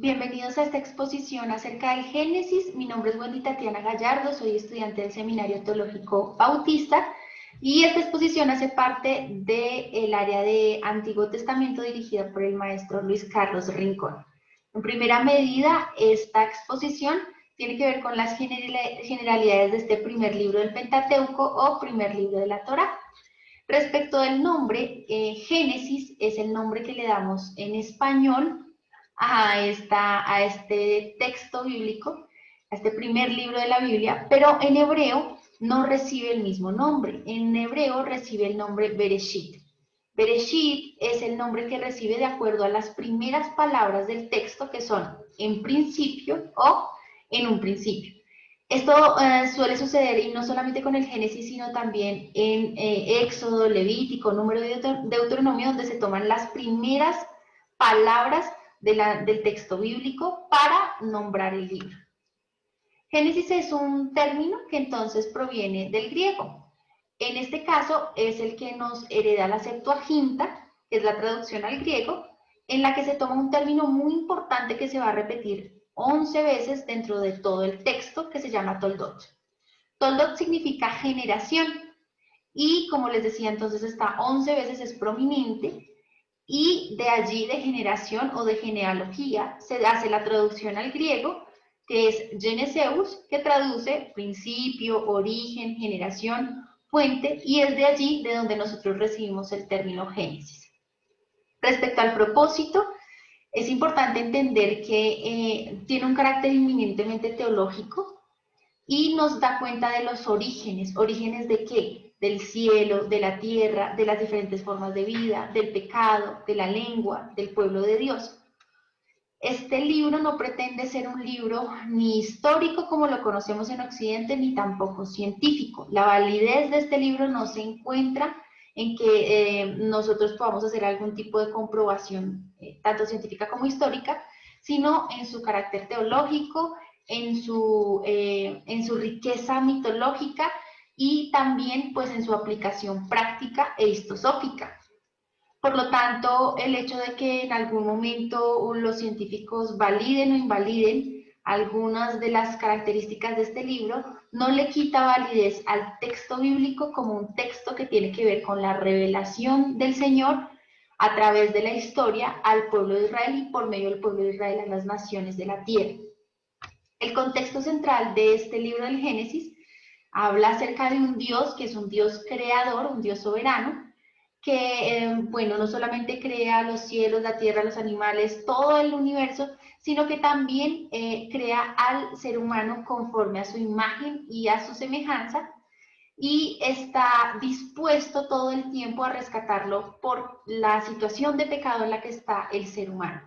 Bienvenidos a esta exposición acerca del Génesis. Mi nombre es Wendy Tatiana Gallardo, soy estudiante del Seminario Teológico Bautista y esta exposición hace parte del área de Antiguo Testamento dirigida por el maestro Luis Carlos Rincón. En primera medida, esta exposición tiene que ver con las generalidades de este primer libro del Pentateuco o primer libro de la Torá. Respecto del nombre, Génesis es el nombre que le damos en español a este texto bíblico, a este primer libro de la Biblia, pero en hebreo no recibe el mismo nombre. En hebreo recibe el nombre Bereshit. Bereshit es el nombre que recibe de acuerdo a las primeras palabras del texto, que son en principio o en un principio. Esto suele suceder, y no solamente con el Génesis, sino también en Éxodo, Levítico, Número y Deuteronomio, donde se toman las primeras palabras del texto bíblico para nombrar el libro. Génesis es un término que entonces proviene del griego. En este caso es el que nos hereda la Septuaginta, que es la traducción al griego, en la que se toma un término muy importante que se va a repetir 11 veces dentro de todo el texto, que se llama Toldot. Toldot significa generación, y como les decía, entonces está 11 veces, es prominente, y de allí, de generación o de genealogía, se hace la traducción al griego, que es Geneseus, que traduce principio, origen, generación, fuente, y es de allí de donde nosotros recibimos el término Génesis. Respecto al propósito, es importante entender que tiene un carácter inminentemente teológico y nos da cuenta de los orígenes. ¿Orígenes de qué? Del cielo, de la tierra, de las diferentes formas de vida, del pecado, de la lengua, del pueblo de Dios. Este libro no pretende ser un libro ni histórico como lo conocemos en Occidente, ni tampoco científico. La validez de este libro no se encuentra en que nosotros podamos hacer algún tipo de comprobación, tanto científica como histórica, sino en su carácter teológico, en su riqueza mitológica y también pues en su aplicación práctica e histosófica. Por lo tanto, el hecho de que en algún momento los científicos validen o invaliden algunas de las características de este libro, no le quita validez al texto bíblico como un texto que tiene que ver con la revelación del Señor a través de la historia al pueblo de Israel y por medio del pueblo de Israel a las naciones de la tierra. El contexto central de este libro del Génesis habla acerca de un Dios que es un Dios creador, un Dios soberano, que, bueno, no solamente crea los cielos, la tierra, los animales, todo el universo, sino que también crea al ser humano conforme a su imagen y a su semejanza, y está dispuesto todo el tiempo a rescatarlo por la situación de pecado en la que está el ser humano.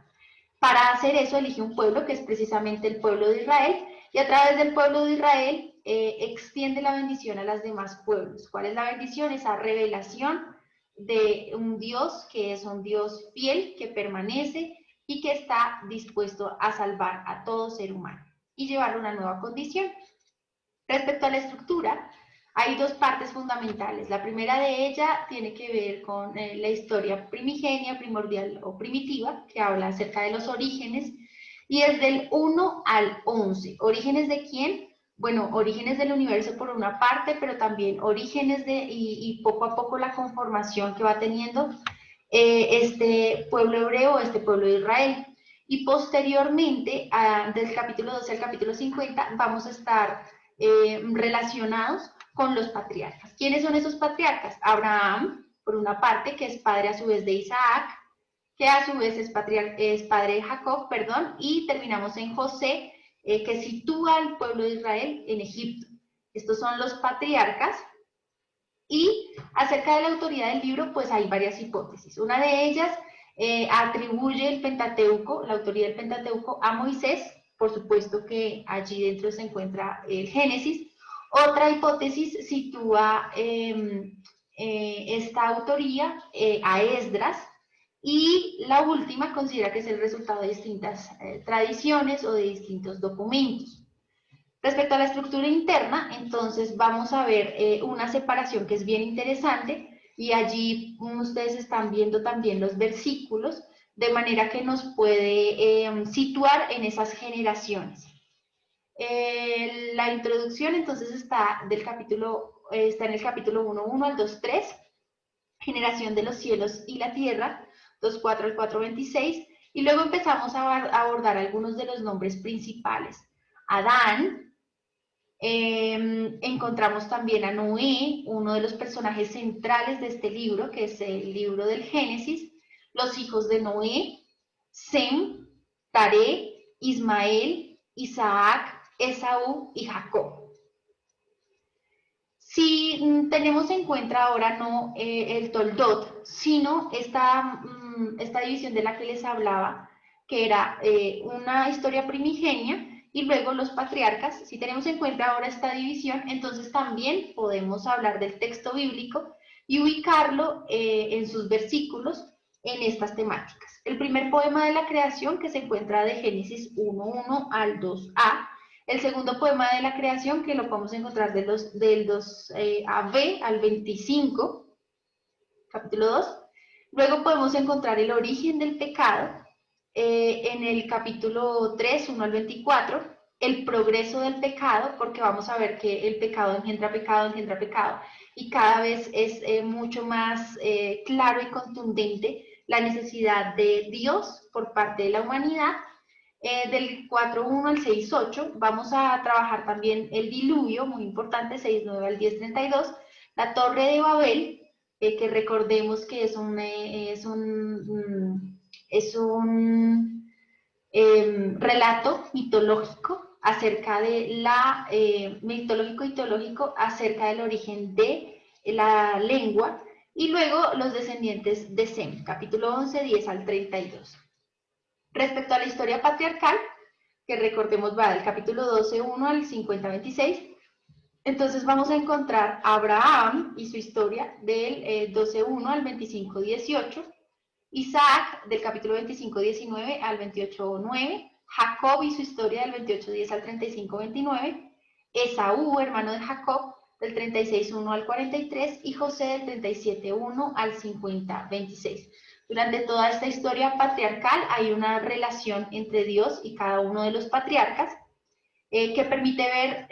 Para hacer eso elige un pueblo que es precisamente el pueblo de Israel, y a través del pueblo de Israel extiende la bendición a los demás pueblos. ¿Cuál es la bendición? Esa revelación de un Dios que es un Dios fiel, que permanece y que está dispuesto a salvar a todo ser humano y llevarlo a una nueva condición. Respecto a la estructura, hay dos partes fundamentales. La primera de ellas tiene que ver con la historia primigenia, primordial o primitiva, que habla acerca de los orígenes, y es del 1 al 11. ¿Orígenes de quién? Bueno, orígenes del universo por una parte, pero también orígenes y poco a poco la conformación que va teniendo este pueblo hebreo, este pueblo de Israel. Y posteriormente, del capítulo 12 al capítulo 50, vamos a estar relacionados con los patriarcas. ¿Quiénes son esos patriarcas? Abraham, por una parte, que es padre a su vez de Isaac, que a su vez es padre de Jacob, perdón, y terminamos en José, que sitúa al pueblo de Israel en Egipto. Estos son los patriarcas. Y acerca de la autoría del libro, pues hay varias hipótesis. Una de ellas atribuye el Pentateuco, la autoría del Pentateuco, a Moisés. Por supuesto que allí dentro se encuentra el Génesis. Otra hipótesis sitúa esta autoría a Esdras, y la última considera que es el resultado de distintas tradiciones o de distintos documentos. Respecto a la estructura interna, entonces vamos a ver una separación que es bien interesante, y allí ustedes están viendo también los versículos de manera que nos puede situar en esas generaciones. La introducción entonces está en el capítulo 1.1 al 2.3, generación de los cielos y la tierra, 2.4 al 4.26, y luego empezamos a abordar algunos de los nombres principales. Adán, encontramos también a Noé, uno de los personajes centrales de este libro, que es el libro del Génesis, los hijos de Noé, Sem, Taré, Ismael, Isaac, Esaú y Jacob. Si tenemos en cuenta ahora no el Toldot, sino esta división de la que les hablaba, que era una historia primigenia y luego los patriarcas, si tenemos en cuenta ahora esta división, entonces también podemos hablar del texto bíblico y ubicarlo en sus versículos en estas temáticas. El primer poema de la creación, que se encuentra de Génesis 1.1 al 2a, el segundo poema de la creación, que lo podemos encontrar del 2b al 25, capítulo 2. Luego podemos encontrar el origen del pecado en el capítulo 3, 1 al 24, el progreso del pecado, porque vamos a ver que el pecado engendra pecado, y cada vez es mucho más claro y contundente la necesidad de Dios por parte de la humanidad. Del 4.1 al 6.8 vamos a trabajar también el diluvio, muy importante, 6.9 al 10.32, la torre de Babel, que recordemos que es un relato mitológico acerca de mitológico acerca del origen de la lengua, y luego los descendientes de Sem, capítulo 11, 10 al 32. Respecto a la historia patriarcal, que recordemos va del capítulo 12, 1 al 50, 26, entonces vamos a encontrar a Abraham y su historia del 12, 1 al 25, 18, Isaac del capítulo 25, 19 al 28, 9, Jacob y su historia del 28, 10 al 35, 29, Esaú, hermano de Jacob, del 36, 1 al 43, y José del 37, 1 al 50, 26. Durante toda esta historia patriarcal hay una relación entre Dios y cada uno de los patriarcas que permite ver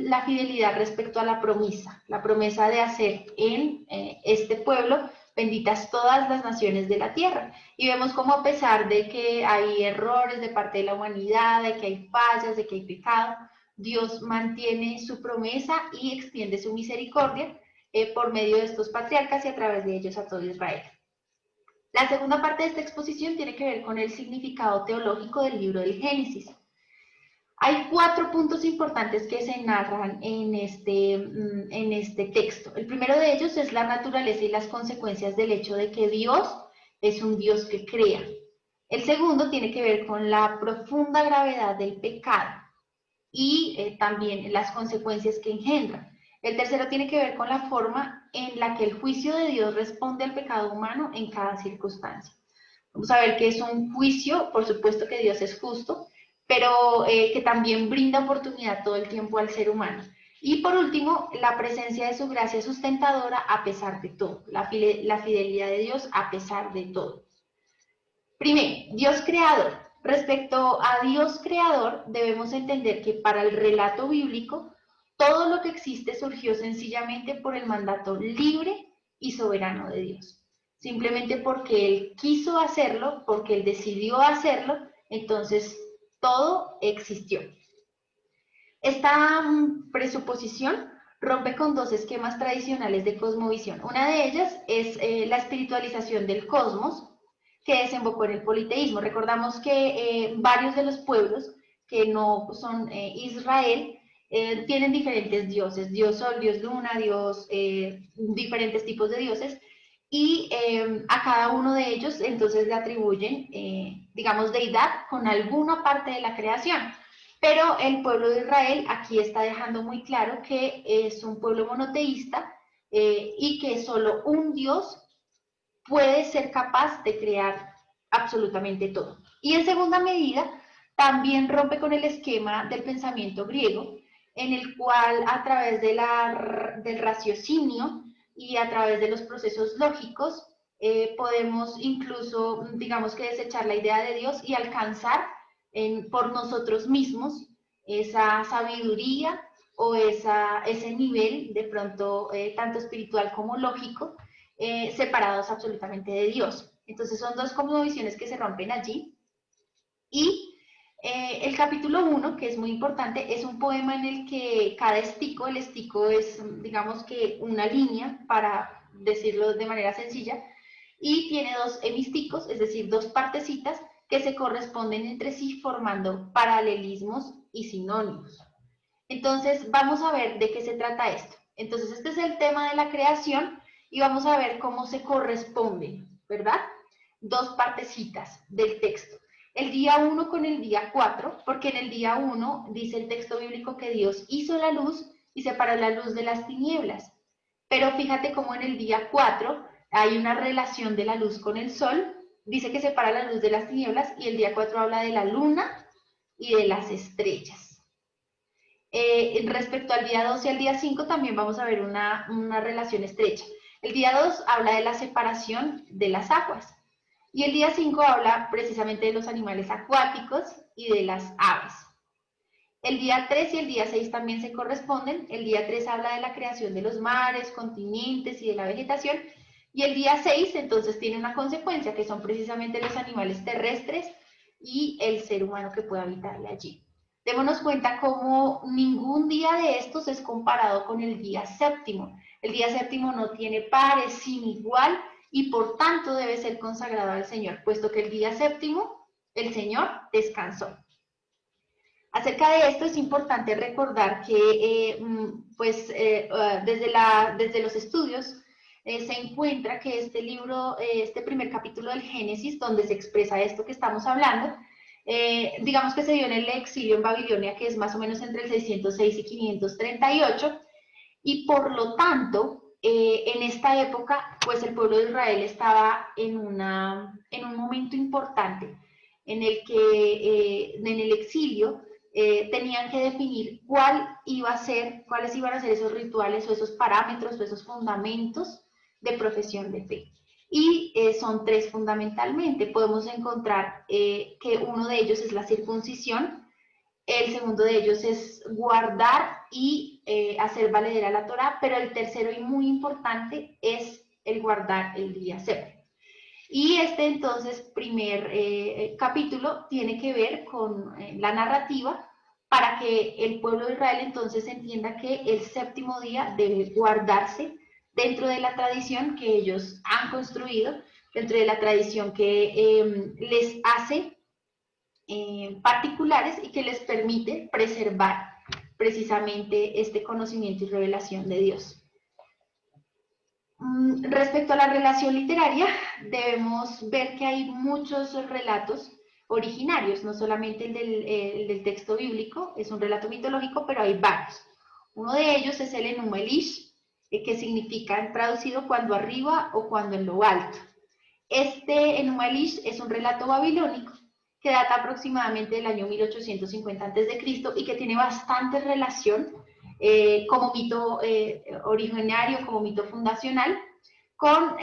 la fidelidad respecto a la promesa de hacer en este pueblo benditas todas las naciones de la tierra. Y vemos cómo, a pesar de que hay errores de parte de la humanidad, de que hay fallas, de que hay pecado, Dios mantiene su promesa y extiende su misericordia por medio de estos patriarcas y a través de ellos a todo Israel. La segunda parte de esta exposición tiene que ver con el significado teológico del libro del Génesis. Hay 4 puntos importantes que se narran en este texto. El primero de ellos es la naturaleza y las consecuencias del hecho de que Dios es un Dios que crea. El segundo tiene que ver con la profunda gravedad del pecado y también las consecuencias que engendra. El tercero tiene que ver con la forma en la que el juicio de Dios responde al pecado humano en cada circunstancia. Vamos a ver que es un juicio, por supuesto que Dios es justo, pero que también brinda oportunidad todo el tiempo al ser humano. Y por último, la presencia de su gracia sustentadora a pesar de todo, la fidelidad de Dios a pesar de todo. Primero, Dios creador. Respecto a Dios creador, debemos entender que para el relato bíblico, todo lo que existe surgió sencillamente por el mandato libre y soberano de Dios. Simplemente porque Él quiso hacerlo, porque Él decidió hacerlo, entonces todo existió. Esta presuposición rompe con 2 esquemas tradicionales de cosmovisión. Una de ellas es la espiritualización del cosmos, que desembocó en el politeísmo. Recordamos que varios de los pueblos que no son Israel tienen diferentes dioses, Dios Sol, Dios Luna, diferentes tipos de dioses, y a cada uno de ellos entonces le atribuyen, digamos, deidad con alguna parte de la creación. Pero el pueblo de Israel aquí está dejando muy claro que es un pueblo monoteísta y que solo un Dios puede ser capaz de crear absolutamente todo. Y en segunda medida, también rompe con el esquema del pensamiento griego, en el cual a través del raciocinio y a través de los procesos lógicos podemos incluso, digamos que desechar la idea de Dios y alcanzar por nosotros mismos esa sabiduría o ese nivel de pronto tanto espiritual como lógico, separados absolutamente de Dios. Entonces son dos como visiones que se rompen allí. Y el capítulo 1, que es muy importante, es un poema en el que cada estico, el estico es, digamos que una línea, para decirlo de manera sencilla, y tiene dos hemisticos, es decir, dos partecitas que se corresponden entre sí formando paralelismos y sinónimos. Entonces, vamos a ver de qué se trata esto. Entonces, este es el tema de la creación y vamos a ver cómo se corresponden, ¿verdad? Dos partecitas del texto. El día 1 con el día 4, porque en el día 1 dice el texto bíblico que Dios hizo la luz y separó la luz de las tinieblas. Pero fíjate cómo en el día 4 hay una relación de la luz con el sol, dice que separa la luz de las tinieblas y el día 4 habla de la luna y de las estrellas. Respecto al día 2 y al día 5 también vamos a ver una relación estrecha. El día 2 habla de la separación de las aguas y el día 5 habla precisamente de los animales acuáticos y de las aves. El día 3 y el día 6 también se corresponden. El día 3 habla de la creación de los mares, continentes y de la vegetación. Y el día 6 entonces tiene una consecuencia, que son precisamente los animales terrestres y el ser humano que puede habitarle allí. Démonos cuenta cómo ningún día de estos es comparado con el día séptimo. El día séptimo no tiene pares, sin igual, y por tanto debe ser consagrado al Señor, puesto que el día séptimo el Señor descansó. Acerca de esto es importante recordar que desde los estudios se encuentra que este libro, este primer capítulo del Génesis, donde se expresa esto que estamos hablando, digamos que se dio en el exilio en Babilonia, que es más o menos entre el 606 y 538, y por lo tanto, en esta época, pues el pueblo de Israel estaba en un momento importante en el que en el exilio tenían que definir cuáles iban a ser esos rituales o esos parámetros o esos fundamentos de profesión de fe. Y son tres fundamentalmente. Podemos encontrar que uno de ellos es la circuncisión, el segundo de ellos es guardar y hacer valedera la Torá, pero el tercero y muy importante es el guardar el día séptimo. Y este entonces primer capítulo tiene que ver con la narrativa para que el pueblo de Israel entonces entienda que el séptimo día debe guardarse dentro de la tradición que ellos han construido, dentro de la tradición que les hace particulares y que les permite preservar precisamente este conocimiento y revelación de Dios. Respecto a la relación literaria, debemos ver que hay muchos relatos originarios, no solamente el del texto bíblico, es un relato mitológico, pero hay varios. Uno de ellos es el Enuma Elish, que significa traducido cuando arriba o cuando en lo alto. Este Enuma Elish es un relato babilónico que data aproximadamente del año 1850 a.C. y que tiene bastante relación como mito originario, como mito fundacional, con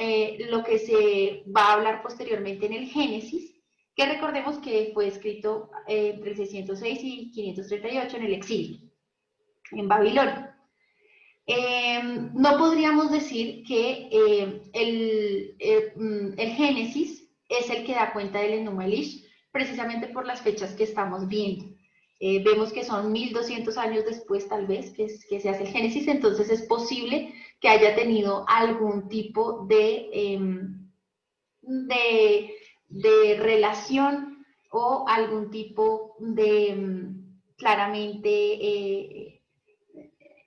lo que se va a hablar posteriormente en el Génesis, que recordemos que fue escrito entre el 606 y 538 en el exilio, en Babilonia. No podríamos decir que el Génesis es el que da cuenta del Enuma Elish, precisamente por las fechas que estamos viendo. Vemos que son 1200 años después, tal vez, que se hace el Génesis, entonces es posible que haya tenido algún tipo de relación o algún tipo de, claramente,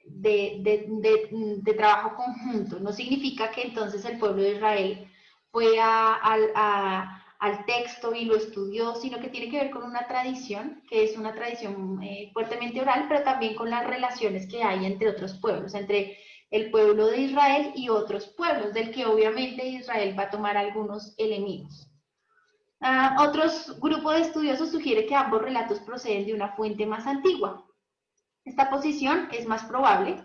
de trabajo conjunto. No significa que entonces el pueblo de Israel fue al texto y lo estudió, sino que tiene que ver con una tradición, que es una tradición fuertemente oral, pero también con las relaciones que hay entre otros pueblos, entre el pueblo de Israel y otros pueblos, del que obviamente Israel va a tomar algunos elementos. Otros grupos de estudiosos sugiere que ambos relatos proceden de una fuente más antigua. Esta posición es más probable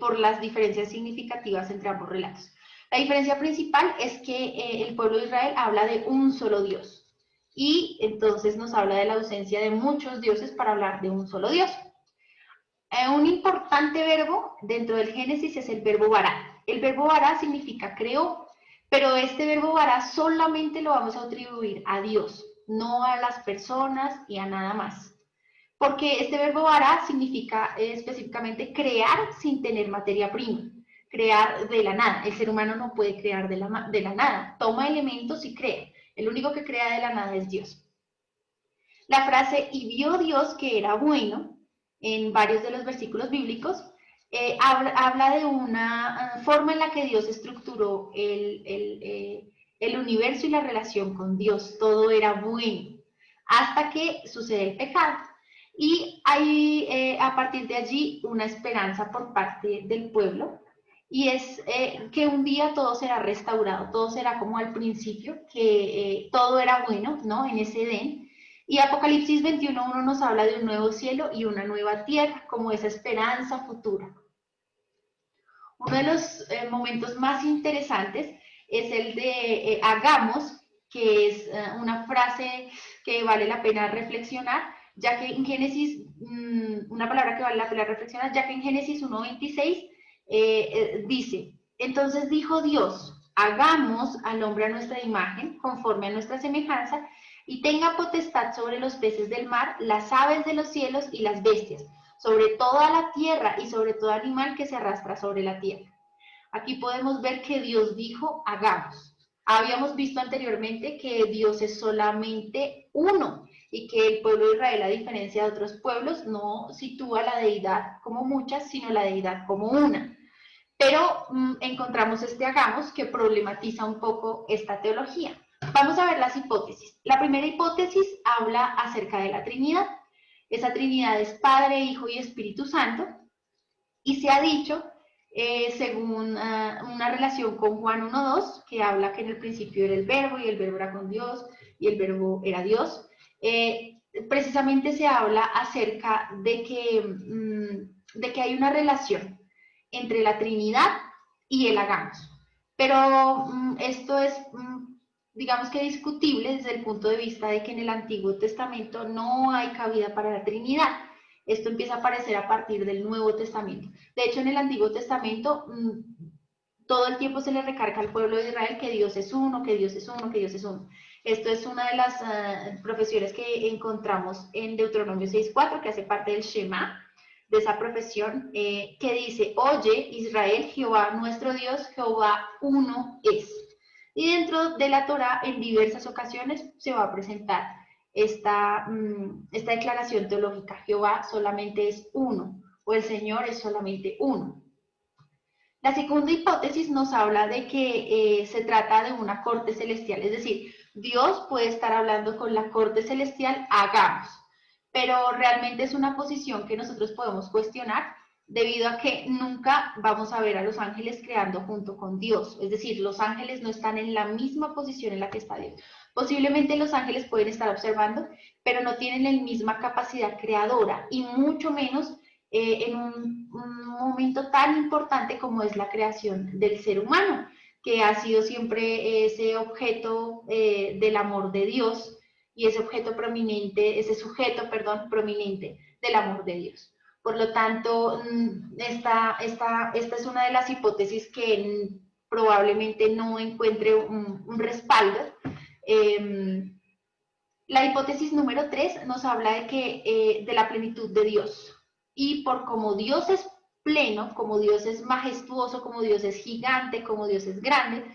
por las diferencias significativas entre ambos relatos. La diferencia principal es que el pueblo de Israel habla de un solo Dios y entonces nos habla de la ausencia de muchos dioses para hablar de un solo Dios. Un importante verbo dentro del Génesis es el verbo bará. El verbo bará significa creó, pero este verbo bará solamente lo vamos a atribuir a Dios, no a las personas y a nada más. Porque este verbo bará significa específicamente crear sin tener materia prima, crear de la nada. El ser humano no puede crear de la nada, toma elementos y crea. El único que crea de la nada es Dios. La frase "y vio Dios que era bueno", en varios de los versículos bíblicos, habla de una forma en la que Dios estructuró el universo y la relación con Dios. Todo era bueno, hasta que sucede el pecado. Y hay a partir de allí una esperanza por parte del pueblo, y es que un día todo será restaurado, todo será como al principio, que todo era bueno, ¿no? En ese Edén. Y Apocalipsis 21:1 nos habla de un nuevo cielo y una nueva tierra, como esa esperanza futura. Uno de los momentos más interesantes es el de hagamos, que es una frase que vale la pena reflexionar, ya que en Génesis, una palabra que vale la pena reflexionar, ya que en Génesis 1:26 dice, entonces dijo Dios, hagamos al hombre a nuestra imagen, conforme a nuestra semejanza, y tenga potestad sobre los peces del mar, las aves de los cielos y las bestias, sobre toda la tierra y sobre todo animal que se arrastra sobre la tierra. Aquí podemos ver que Dios dijo, hagamos. Habíamos visto anteriormente que Dios es solamente uno y que el pueblo de Israel, a diferencia de otros pueblos, no sitúa la deidad como muchas, sino la deidad como una. Pero encontramos este hagamos que problematiza un poco esta teología. Vamos a ver las hipótesis. La primera hipótesis habla acerca de la Trinidad. Esa Trinidad es Padre, Hijo y Espíritu Santo. Y se ha dicho, según una relación con Juan 1:2, que habla que en el principio era el verbo y el verbo era con Dios y el verbo era Dios, precisamente se habla acerca de que hay una relación entre la Trinidad y el hagamos. Pero esto es, digamos que discutible desde el punto de vista de que en el Antiguo Testamento no hay cabida para la Trinidad. Esto empieza a aparecer a partir del Nuevo Testamento. De hecho, en el Antiguo Testamento todo el tiempo se le recarga al pueblo de Israel que Dios es uno, que Dios es uno, que Dios es uno. Esto es una de las profesiones que encontramos en Deuteronomio 6:4, que hace parte del Shema, de esa profesión, que dice, oye Israel, Jehová nuestro Dios, Jehová uno es. Y dentro de la Torá, en diversas ocasiones, se va a presentar esta declaración teológica, Jehová solamente es uno, o el Señor es solamente uno. La segunda hipótesis nos habla de que se trata de una corte celestial, es decir, Dios puede estar hablando con la corte celestial, hagamos, pero realmente es una posición que nosotros podemos cuestionar debido a que nunca vamos a ver a los ángeles creando junto con Dios, es decir, los ángeles no están en la misma posición en la que está Dios. Posiblemente los ángeles pueden estar observando, pero no tienen la misma capacidad creadora y mucho menos en un momento tan importante como es la creación del ser humano, que ha sido siempre ese objeto del amor de Dios y ese objeto prominente, ese sujeto, perdón, prominente del amor de Dios. Por lo tanto, esta es una de las hipótesis que probablemente no encuentre un respaldo. La hipótesis número 3 nos habla de la plenitud de Dios. Y por como Dios es pleno, como Dios es majestuoso, como Dios es gigante, como Dios es grande,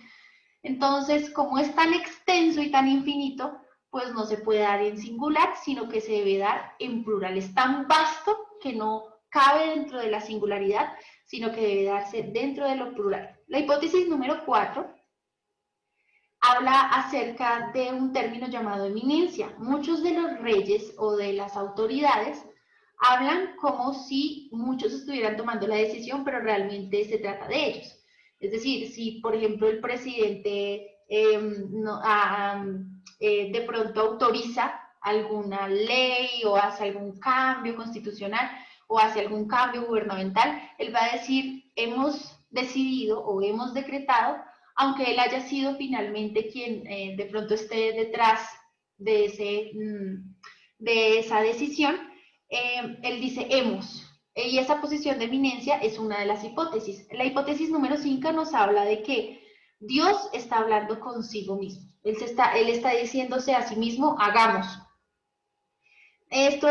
entonces, como es tan extenso y tan infinito, pues no se puede dar en singular, sino que se debe dar en plural. Es tan vasto que no cabe dentro de la singularidad, sino que debe darse dentro de lo plural. La hipótesis número 4 habla acerca de un término llamado eminencia. Muchos de los reyes o de las autoridades hablan como si muchos estuvieran tomando la decisión, pero realmente se trata de ellos. Es decir, si por ejemplo el presidente de pronto autoriza alguna ley o hace algún cambio constitucional o hace algún cambio gubernamental, él va a decir, hemos decidido o hemos decretado aunque él haya sido finalmente quien de pronto esté detrás de, de esa decisión, él dice hemos. Y esa posición de eminencia es una de las hipótesis. La hipótesis número 5 nos habla de que Dios está hablando consigo mismo. Él está diciéndose a sí mismo, hagamos. Esto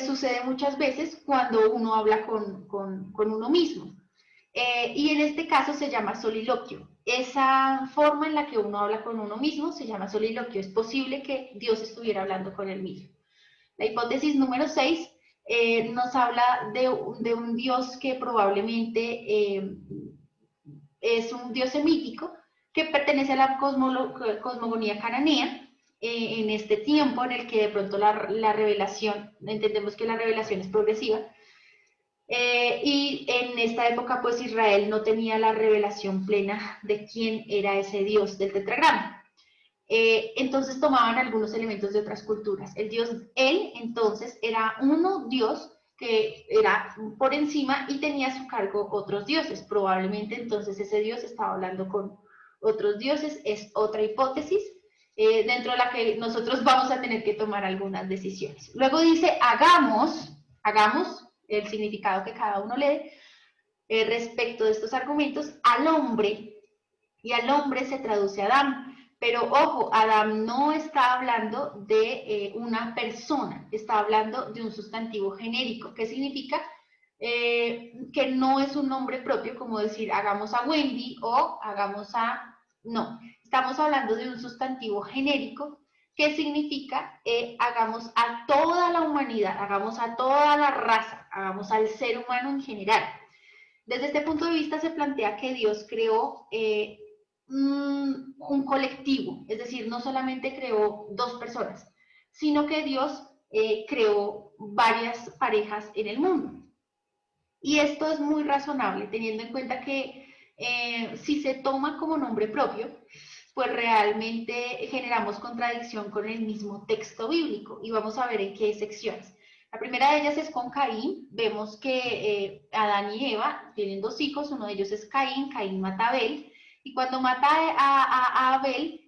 sucede muchas veces cuando uno habla con uno mismo. Y en este caso se llama soliloquio. Esa forma en la que uno habla con uno mismo se llama soliloquio. Es posible que Dios estuviera hablando con él mismo. La hipótesis número 6 nos habla de un Dios que probablemente es un Dios semítico que pertenece a la cosmogonía cananea, en este tiempo en el que de pronto la revelación, entendemos que la revelación es progresiva, y en esta época pues Israel no tenía la revelación plena de quién era ese Dios del tetragrama. Entonces tomaban algunos elementos de otras culturas. Él entonces era uno Dios que era por encima y tenía a su cargo otros dioses. Probablemente entonces ese Dios estaba hablando con otros dioses, es otra hipótesis dentro de la que nosotros vamos a tener que tomar algunas decisiones. Luego dice, hagamos el significado que cada uno lee respecto de estos argumentos, al hombre, y al hombre se traduce Adán. Pero ojo, Adán no está hablando de una persona, está hablando de un sustantivo genérico. ¿Qué significa? Que no es un nombre propio, como decir hagamos a Wendy o hagamos a... No, estamos hablando de un sustantivo genérico que significa hagamos a toda la humanidad, hagamos a toda la raza, hagamos al ser humano en general. Desde este punto de vista se plantea que Dios creó un colectivo, es decir, no solamente creó dos personas, sino que Dios creó varias parejas en el mundo. Y esto es muy razonable, teniendo en cuenta que si se toma como nombre propio, pues realmente generamos contradicción con el mismo texto bíblico, y vamos a ver en qué secciones. La primera de ellas es con Caín. Vemos que Adán y Eva tienen dos hijos, uno de ellos es Caín. Caín mata a Abel, y cuando mata a Abel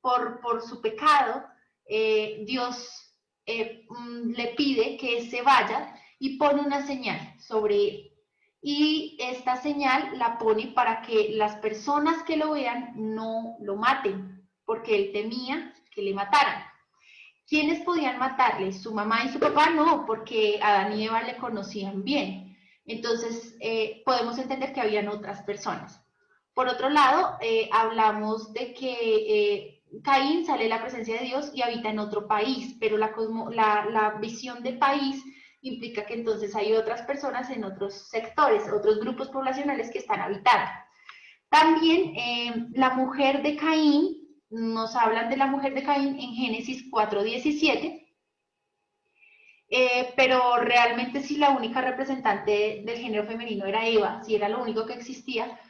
por su pecado, Dios le pide que se vaya y pone una señal sobre él. Y esta señal la pone para que las personas que lo vean no lo maten, porque él temía que le mataran. ¿Quiénes podían matarle? ¿Su mamá y su papá? No, porque Adán y Eva le conocían bien. Entonces, podemos entender que habían otras personas. Por otro lado, hablamos de que Caín sale de la presencia de Dios y habita en otro país, pero la visión de país implica que entonces hay otras personas en otros sectores, otros grupos poblacionales que están habitando. También la mujer de Caín, nos hablan de la mujer de Caín en Génesis 4:17, pero realmente si la única representante del género femenino era Eva, si era lo único que existía,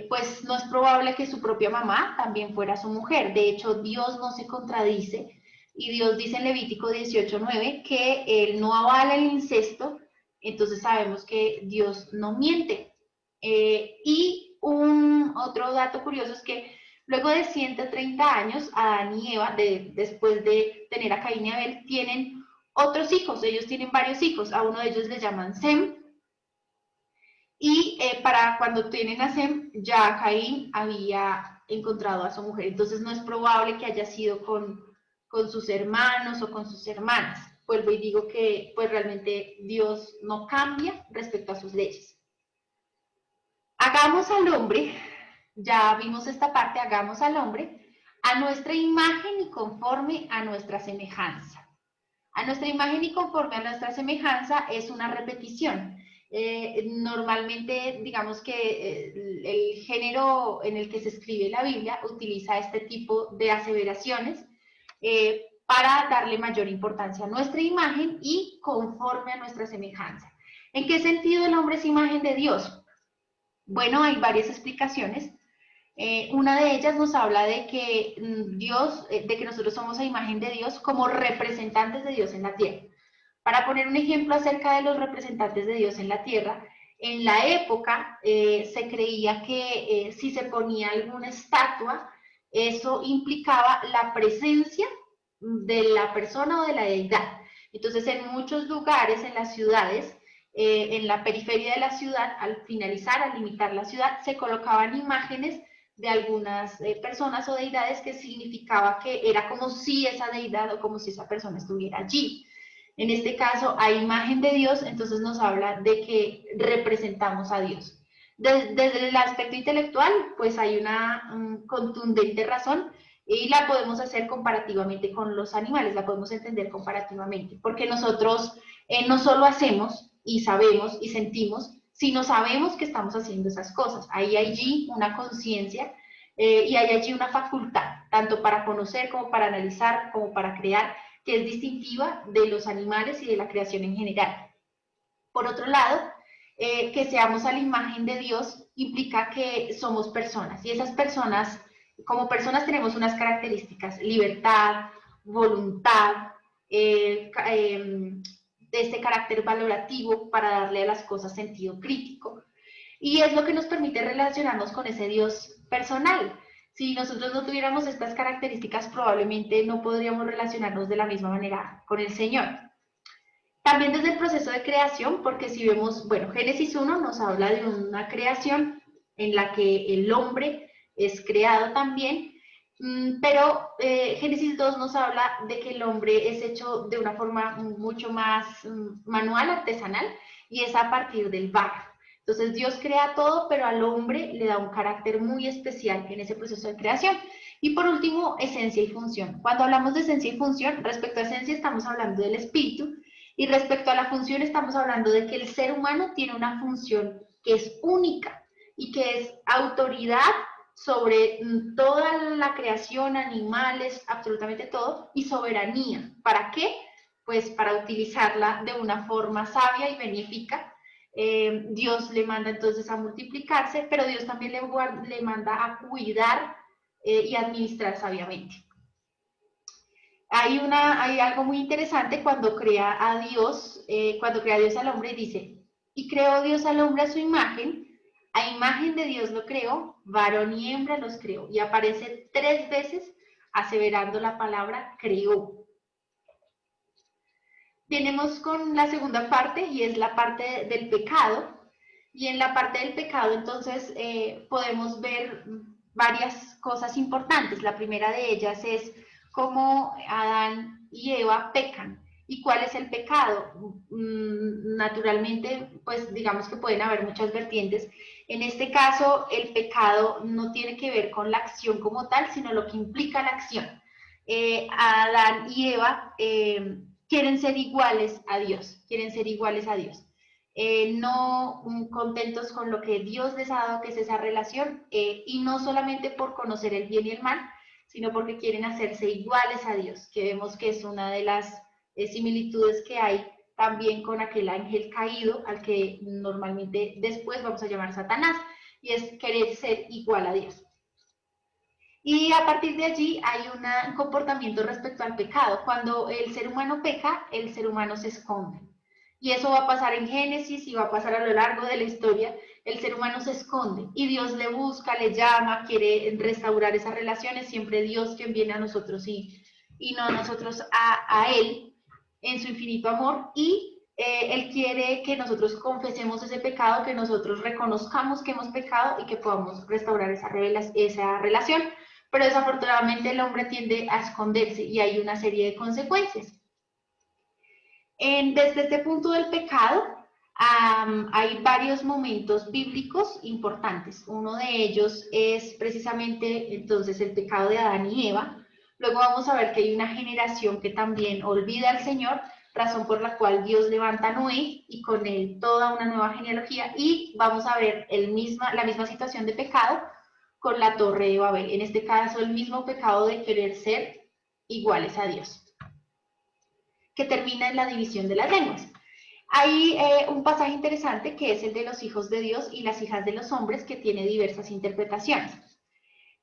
pues no es probable que su propia mamá también fuera su mujer. De hecho, Dios no se contradice, y Dios dice en Levítico 18:9 que él no avala el incesto, entonces sabemos que Dios no miente. Y otro dato curioso es que luego de 130 años, Adán y Eva, después de tener a Caín y Abel, tienen otros hijos. Ellos tienen varios hijos, a uno de ellos le llaman Sem, y para cuando tienen a Sem, ya Caín había encontrado a su mujer. Entonces no es probable que haya sido con sus hermanos o con sus hermanas. Vuelvo y digo que pues realmente Dios no cambia respecto a sus leyes. Hagamos al hombre, ya vimos esta parte, hagamos al hombre a nuestra imagen y conforme a nuestra semejanza. A nuestra imagen y conforme a nuestra semejanza es una repetición. Normalmente, digamos que el género en el que se escribe la Biblia utiliza este tipo de aseveraciones para darle mayor importancia a nuestra imagen y conforme a nuestra semejanza. ¿En qué sentido el hombre es imagen de Dios? Bueno, hay varias explicaciones. Una de ellas nos habla de que Dios, de que nosotros somos a imagen de Dios como representantes de Dios en la tierra. Para poner un ejemplo acerca de los representantes de Dios en la tierra, En la época se creía que si se ponía alguna estatua, eso implicaba la presencia de la persona o de la deidad. Entonces, en muchos lugares, en las ciudades, en la periferia de la ciudad, al finalizar, al limitar la ciudad, se colocaban imágenes de algunas personas o deidades que significaba que era como si esa deidad o como si esa persona estuviera allí. En este caso, a imagen de Dios, entonces nos habla de que representamos a Dios. Desde el aspecto intelectual, pues hay una contundente razón y la podemos hacer comparativamente con los animales, la podemos entender comparativamente, porque nosotros no solo hacemos y sabemos y sentimos, sino sabemos que estamos haciendo esas cosas. Hay allí una conciencia y hay allí una facultad, tanto para conocer como para analizar, como para crear, que es distintiva de los animales y de la creación en general. Por otro lado, que seamos a la imagen de Dios implica que somos personas y esas personas, como personas tenemos unas características, libertad, voluntad, este carácter valorativo para darle a las cosas sentido crítico. Y es lo que nos permite relacionarnos con ese Dios personal. Si nosotros no tuviéramos estas características, probablemente no podríamos relacionarnos de la misma manera con el Señor. También desde el proceso de creación, porque si vemos, bueno, Génesis 1 nos habla de una creación en la que el hombre es creado también, pero Génesis 2 nos habla de que el hombre es hecho de una forma mucho más manual, artesanal, y es a partir del barro. Entonces Dios crea todo, pero al hombre le da un carácter muy especial en ese proceso de creación. Y por último, esencia y función. Cuando hablamos de esencia y función, respecto a esencia estamos hablando del espíritu, y respecto a la función estamos hablando de que el ser humano tiene una función que es única y que es autoridad sobre toda la creación, animales, absolutamente todo, y soberanía. ¿Para qué? Pues para utilizarla de una forma sabia y benéfica. Dios le manda entonces a multiplicarse, pero Dios también le manda a cuidar y administrar sabiamente. Hay algo muy interesante cuando crea a Dios, al hombre, y dice, y creó Dios al hombre a su imagen de Dios lo creó, varón y hembra los creó, y aparece 3 veces aseverando la palabra creó. Tenemos con la segunda parte, y es la parte del pecado, y en la parte del pecado entonces podemos ver varias cosas importantes. La primera de ellas es cómo Adán y Eva pecan. ¿Y cuál es el pecado? Naturalmente, pues digamos que pueden haber muchas vertientes. En este caso, el pecado no tiene que ver con la acción como tal, sino lo que implica la acción. Adán y Eva quieren ser iguales a Dios, quieren ser iguales a Dios. No contentos con lo que Dios les ha dado, que es esa relación, y no solamente por conocer el bien y el mal, sino porque quieren hacerse iguales a Dios, que vemos que es una de las similitudes que hay también con aquel ángel caído, al que normalmente después vamos a llamar Satanás, y es querer ser igual a Dios. Y a partir de allí hay un comportamiento respecto al pecado. Cuando el ser humano peca, el ser humano se esconde. Y eso va a pasar en Génesis y va a pasar a lo largo de la historia. El ser humano se esconde y Dios le busca, le llama, quiere restaurar esas relaciones. Siempre Dios quien viene a nosotros y no nosotros a Él en su infinito amor. Y Él quiere que nosotros confesemos ese pecado, que nosotros reconozcamos que hemos pecado y que podamos restaurar esa relación. Pero desafortunadamente el hombre tiende a esconderse y hay una serie de consecuencias. Desde este punto del pecado, hay varios momentos bíblicos importantes. Uno de ellos es precisamente entonces el pecado de Adán y Eva. Luego vamos a ver que hay una generación que también olvida al Señor, razón por la cual Dios levanta a Noé y con él toda una nueva genealogía. Y vamos a ver la misma situación de pecado con la Torre de Babel. En este caso, el mismo pecado de querer ser iguales a Dios, que termina en la división de las lenguas. Hay un pasaje interesante que es el de los hijos de Dios y las hijas de los hombres, que tiene diversas interpretaciones.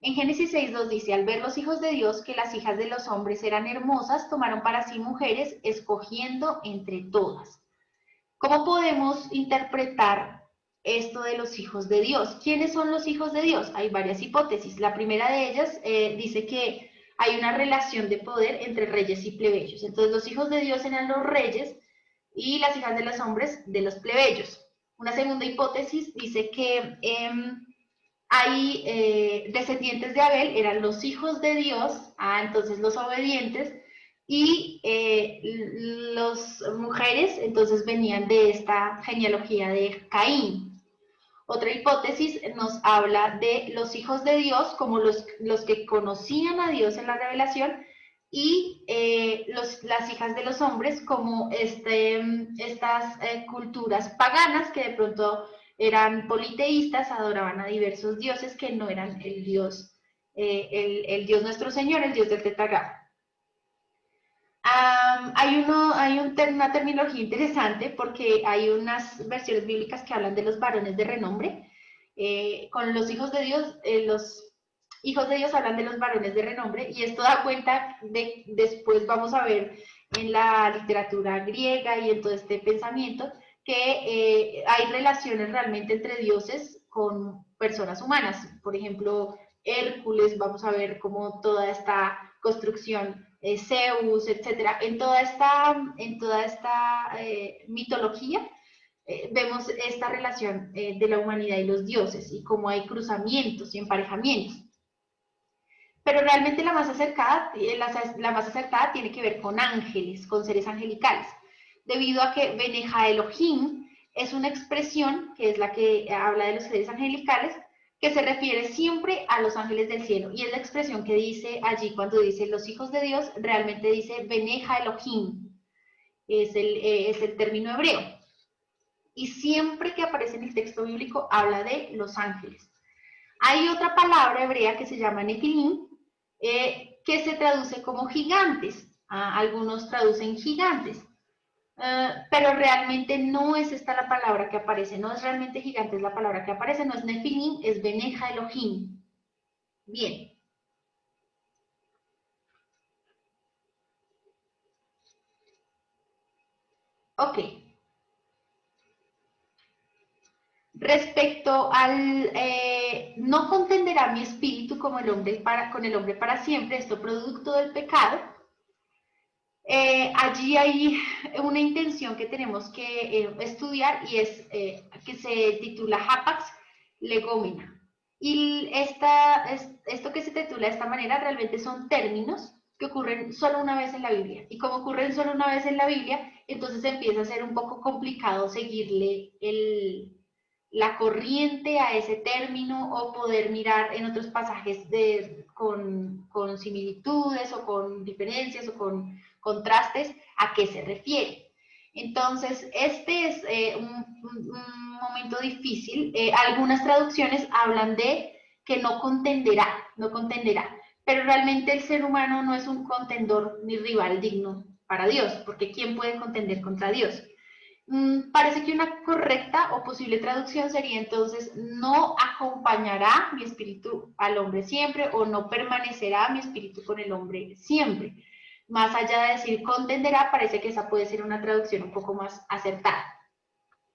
En Génesis 6:2 dice, al ver los hijos de Dios que las hijas de los hombres eran hermosas, tomaron para sí mujeres, escogiendo entre todas. ¿Cómo podemos interpretar esto de los hijos de Dios. ¿Quiénes son los hijos de Dios? Hay varias hipótesis. La primera de ellas dice que hay una relación de poder entre reyes y plebeyos. Entonces los hijos de Dios eran los reyes y las hijas de los hombres de los plebeyos. Una segunda hipótesis dice que hay descendientes de Abel, eran los hijos de Dios, entonces los obedientes, y las mujeres entonces venían de esta genealogía de Caín. Otra hipótesis nos habla de los hijos de Dios como los que conocían a Dios en la revelación y las hijas de los hombres como estas culturas paganas que de pronto eran politeístas, adoraban a diversos dioses que no eran el Dios, el Dios nuestro Señor, el Dios del tetragrama. Hay una terminología interesante porque hay unas versiones bíblicas que hablan de los varones de renombre. Con los hijos de Dios, los hijos de Dios hablan de los varones de renombre y esto da cuenta de, después vamos a ver en la literatura griega y en todo este pensamiento, que hay relaciones realmente entre dioses con personas humanas. Por ejemplo, Hércules, vamos a ver cómo toda esta construcción, Zeus, etcétera, en toda esta mitología vemos esta relación de la humanidad y los dioses y cómo hay cruzamientos y emparejamientos. Pero realmente la más acercada tiene que ver con ángeles, con seres angelicales, debido a que Beneja Elohim es una expresión que es la que habla de los seres angelicales, que se refiere siempre a los ángeles del cielo, y es la expresión que dice allí cuando dice los hijos de Dios, realmente dice Beneja Elohim, es el término hebreo, y siempre que aparece en el texto bíblico habla de los ángeles. Hay otra palabra hebrea que se llama Nefilim, que se traduce como gigantes, algunos traducen gigantes, pero realmente no es esta la palabra que aparece, no es realmente gigante, es la palabra que aparece, no es Nefilim, es Beneja Elohim. Bien. Ok. Respecto al no contenderá mi espíritu como con el hombre para siempre, esto producto del pecado, allí hay una intención que tenemos que estudiar y es que se titula Hapax Legomena. Y esto que se titula de esta manera realmente son términos que ocurren solo una vez en la Biblia. Y como ocurren solo una vez en la Biblia, entonces empieza a ser un poco complicado seguirle la corriente a ese término o poder mirar en otros pasajes con similitudes o con diferencias o con contrastes a qué se refiere. Entonces, este es un momento difícil. Algunas traducciones hablan de que no contenderá, pero realmente el ser humano no es un contendor ni rival digno para Dios, porque ¿quién puede contender contra Dios? Parece que una correcta o posible traducción sería entonces no acompañará mi espíritu al hombre siempre o no permanecerá mi espíritu con el hombre siempre. Más allá de decir contenderá, parece que esa puede ser una traducción un poco más acertada.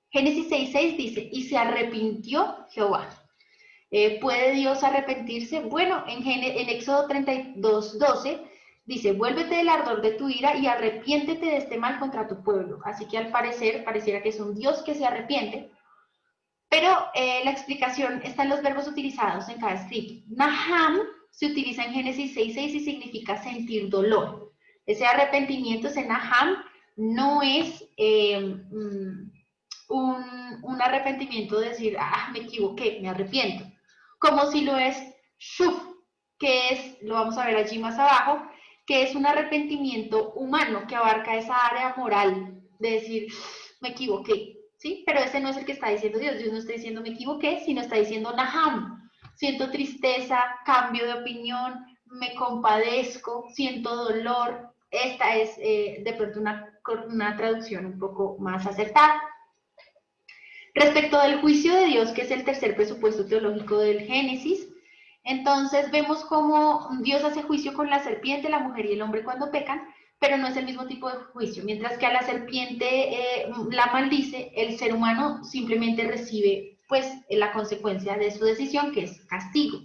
Génesis 6:6 dice, y se arrepintió Jehová. ¿Puede Dios arrepentirse? Bueno, en Éxodo 32:12 dice, vuélvete del ardor de tu ira y arrepiéntete de este mal contra tu pueblo. Así que al parecer, pareciera que es un Dios que se arrepiente, pero la explicación está en los verbos utilizados en cada escrito. Naham se utiliza en Génesis 6:6 y significa sentir dolor. Ese arrepentimiento, ese Naham, no es un arrepentimiento de decir, me equivoqué, me arrepiento. Como si lo es Shuf, que es, lo vamos a ver allí más abajo, que es un arrepentimiento humano que abarca esa área moral de decir, me equivoqué, ¿sí? Pero ese no es el que está diciendo Dios. Dios no está diciendo me equivoqué, sino está diciendo Naham. Siento tristeza, cambio de opinión, me compadezco, siento dolor. Esta es de pronto una traducción un poco más acertada. Respecto del juicio de Dios, que es el tercer presupuesto teológico del Génesis, entonces vemos cómo Dios hace juicio con la serpiente, la mujer y el hombre cuando pecan, pero no es el mismo tipo de juicio. Mientras que a la serpiente la maldice, el ser humano simplemente recibe pues la consecuencia de su decisión, que es castigo.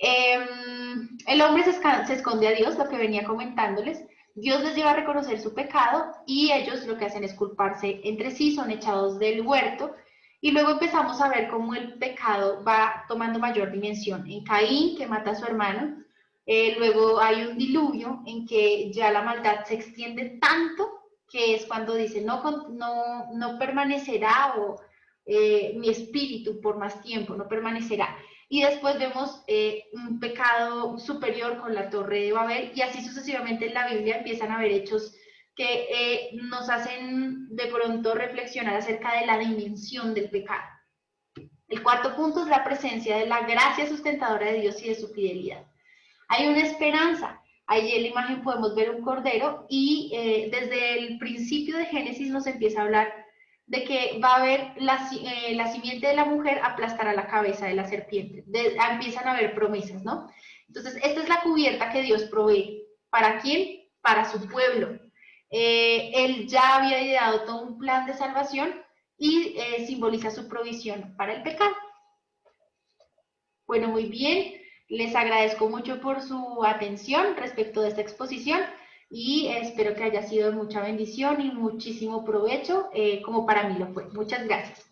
El hombre se esconde a Dios, lo que venía comentándoles. Dios les lleva a reconocer su pecado y ellos lo que hacen es culparse entre sí, son echados del huerto y luego empezamos a ver cómo el pecado va tomando mayor dimensión. En Caín, que mata a su hermano, luego hay un diluvio en que ya la maldad se extiende tanto que es cuando dice no permanecerá o mi espíritu por más tiempo, no permanecerá. Y después vemos un pecado superior con la Torre de Babel, y así sucesivamente en la Biblia empiezan a haber hechos que nos hacen de pronto reflexionar acerca de la dimensión del pecado. El cuarto punto es la presencia de la gracia sustentadora de Dios y de su fidelidad. Hay una esperanza. Ahí en la imagen podemos ver un cordero y desde el principio de Génesis nos empieza a hablar de que va a haber la simiente de la mujer aplastará la cabeza de la serpiente. Empiezan a haber promesas, ¿no? Entonces, esta es la cubierta que Dios provee. ¿Para quién? Para su pueblo. Él ya había ideado todo un plan de salvación y simboliza su provisión para el pecado. Bueno, muy bien. Les agradezco mucho por su atención respecto de esta exposición y espero que haya sido de mucha bendición y muchísimo provecho, como para mí lo fue. Muchas gracias.